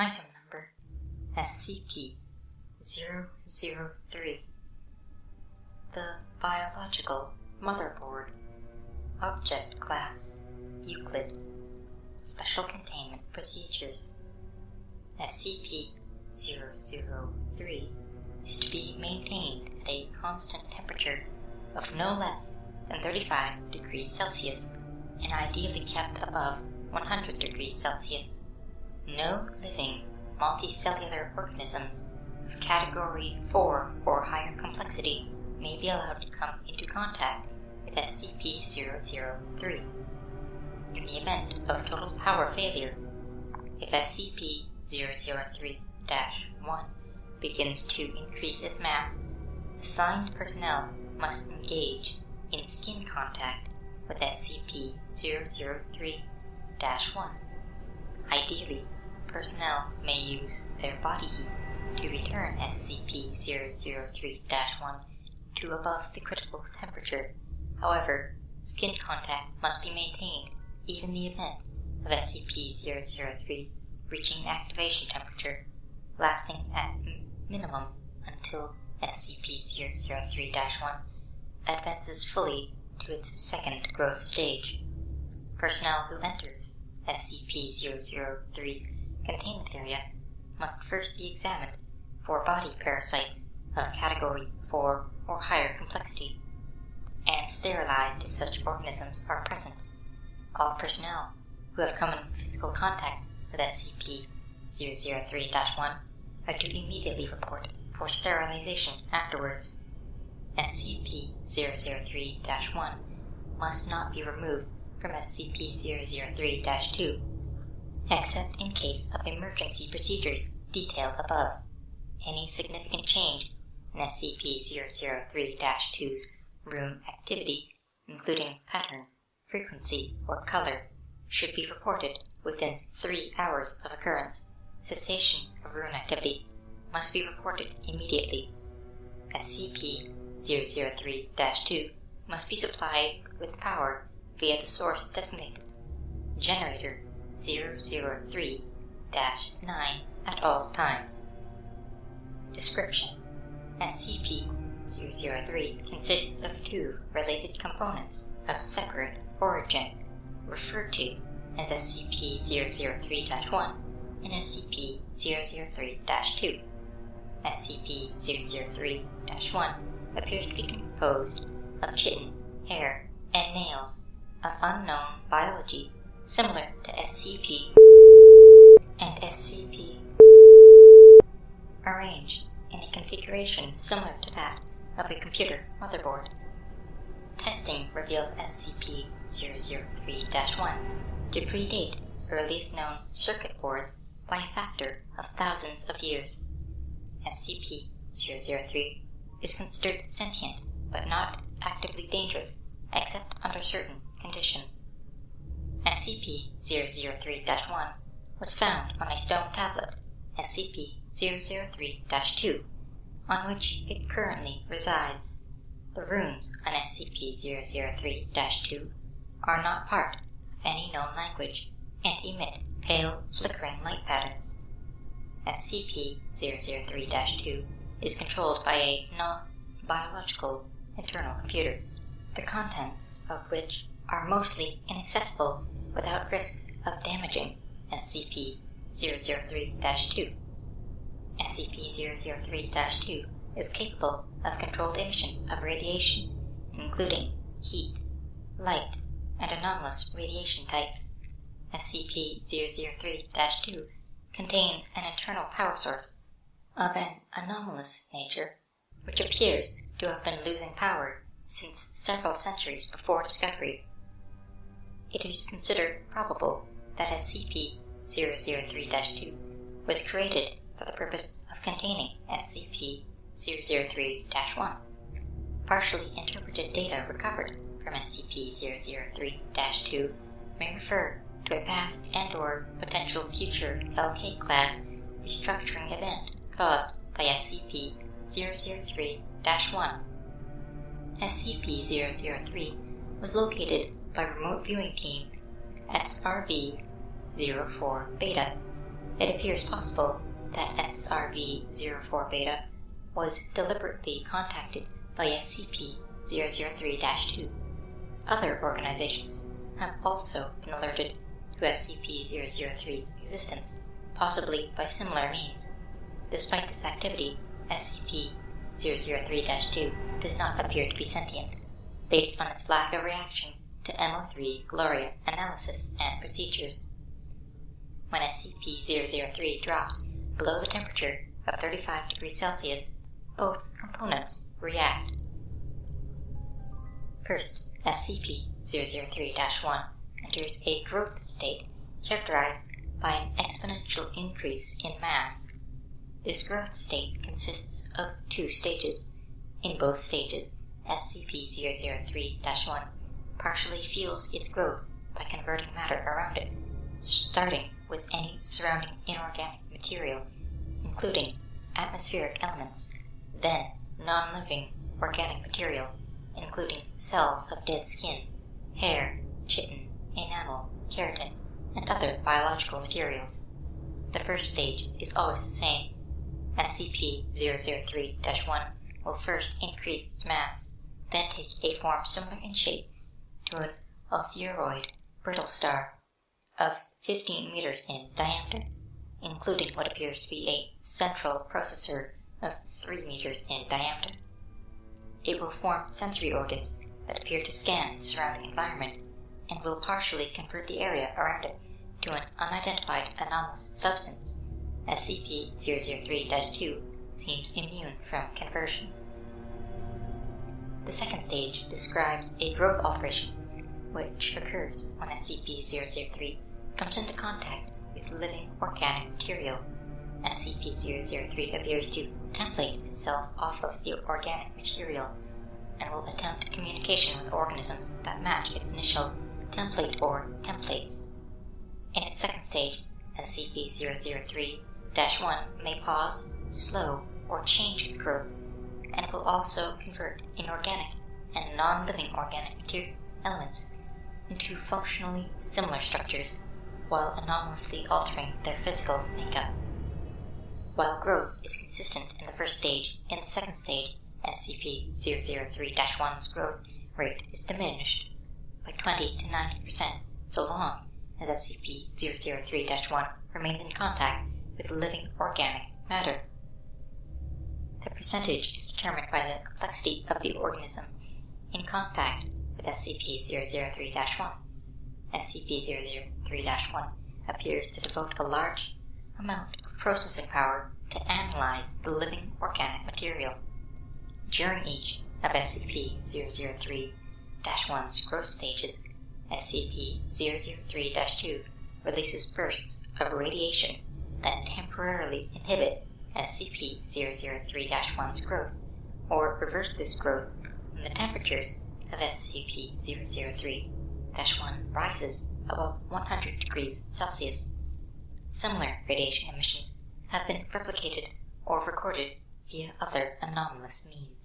Item Number SCP-003. The Biological Motherboard. Object Class Euclid. Special Containment Procedures. SCP-003 is to be maintained at a constant temperature of no less than 35 degrees Celsius and ideally kept above 100 degrees Celsius. No living multicellular organisms of Category 4 or higher complexity may be allowed to come into contact with SCP-003. In the event of total power failure, if SCP-003-1 begins to increase its mass, assigned personnel must engage in skin contact with SCP-003-1. Ideally, personnel may use their body heat to return SCP-003-1 to above the critical temperature. However, skin contact must be maintained even in the event of SCP-003 reaching activation temperature, lasting at minimum until SCP-003-1 advances fully to its second growth stage. Personnel who enters SCP-003's containment area must first be examined for body parasites of Category 4 or higher complexity, and sterilized if such organisms are present. All personnel who have come in physical contact with SCP-003-1 are to immediately report for sterilization afterwards. SCP-003-1 must not be removed from SCP-003-2, except in case of emergency procedures detailed above. Any significant change in SCP-003-2's room activity, including pattern, frequency, or color, should be reported within 3 hours of occurrence. Cessation of room activity must be reported immediately. SCP-003-2 must be supplied with power via the source designated Generator 003-9 at all times. Description: SCP-003 consists of 2 related components of separate origin, referred to as SCP-003-1 and SCP-003-2. SCP-003-1 appears to be composed of chitin, hair, and nails of unknown biology, similar to SCP and SCP, arranged in a configuration similar to that of a computer motherboard. Testing reveals SCP-003-1 to predate earliest known circuit boards by a factor of thousands of years. SCP-003 is considered sentient but not actively dangerous except under certain conditions. SCP-003-1 was found on a stone tablet, SCP-003-2, on which it currently resides. The runes on SCP-003-2 are not part of any known language and emit pale, flickering light patterns. SCP-003-2 is controlled by a non-biological internal computer, the contents of which are mostly inaccessible without risk of damaging SCP-003-2. SCP-003-2 is capable of controlled emissions of radiation, including heat, light, and anomalous radiation types. SCP-003-2 contains an internal power source of an anomalous nature, which appears to have been losing power since several centuries before discovery. It is considered probable that SCP-003-2 was created for the purpose of containing SCP-003-1. Partially interpreted data recovered from SCP-003-2 may refer to a past and/or potential future LK-class restructuring event caused by SCP-003-1. SCP-003 was located by Remote Viewing Team SRB-04 Beta it appears possible that SRV-04 Beta was deliberately contacted by SCP-003-2. Other organizations have also been alerted to SCP-003's existence, possibly by similar means. Despite this activity, SCP-003-2 does not appear to be sentient, based on its lack of reaction to MO3 Gloria analysis and procedures. When SCP-003 drops below the temperature of 35 degrees Celsius, both components react. First, SCP-003-1 enters a growth state characterized by an exponential increase in mass. This growth state consists of 2 stages. In both stages, SCP-003-1 partially fuels its growth by converting matter around it, starting with any surrounding inorganic material, including atmospheric elements, then non-living organic material, including cells of dead skin, hair, chitin, enamel, keratin, and other biological materials. The first stage is always the same. SCP-003-1 will first increase its mass, then take a form similar in shape to an ophiuroid brittle star of 15 meters in diameter, including what appears to be a central processor of 3 meters in diameter. It will form sensory organs that appear to scan its surrounding environment and will partially convert the area around it to an unidentified anomalous substance. SCP-003-2 seems immune from conversion. The second stage describes a growth alteration, which occurs when SCP-003 comes into contact with living organic material. SCP-003 appears to template itself off of the organic material and will attempt communication with organisms that match its initial template or templates. In its second stage, SCP-003-1 may pause, slow, or change its growth, and it will also convert inorganic and non-living organic material elements into functionally similar structures while anomalously altering their physical makeup. While growth is consistent in the first stage, in the second stage, SCP-003-1's growth rate is diminished by 20 to 90% so long as SCP-003-1 remains in contact with living organic matter. The percentage is determined by the complexity of the organism in contact with SCP-003-1. SCP-003-1 appears to devote a large amount of processing power to analyze the living organic material. During each of SCP-003-1's growth stages, SCP-003-2 releases bursts of radiation that temporarily inhibit SCP-003-1's growth, or reverse this growth when the temperatures of SCP-003-1 rises above 100 degrees Celsius. Similar radiation emissions have been replicated or recorded via other anomalous means.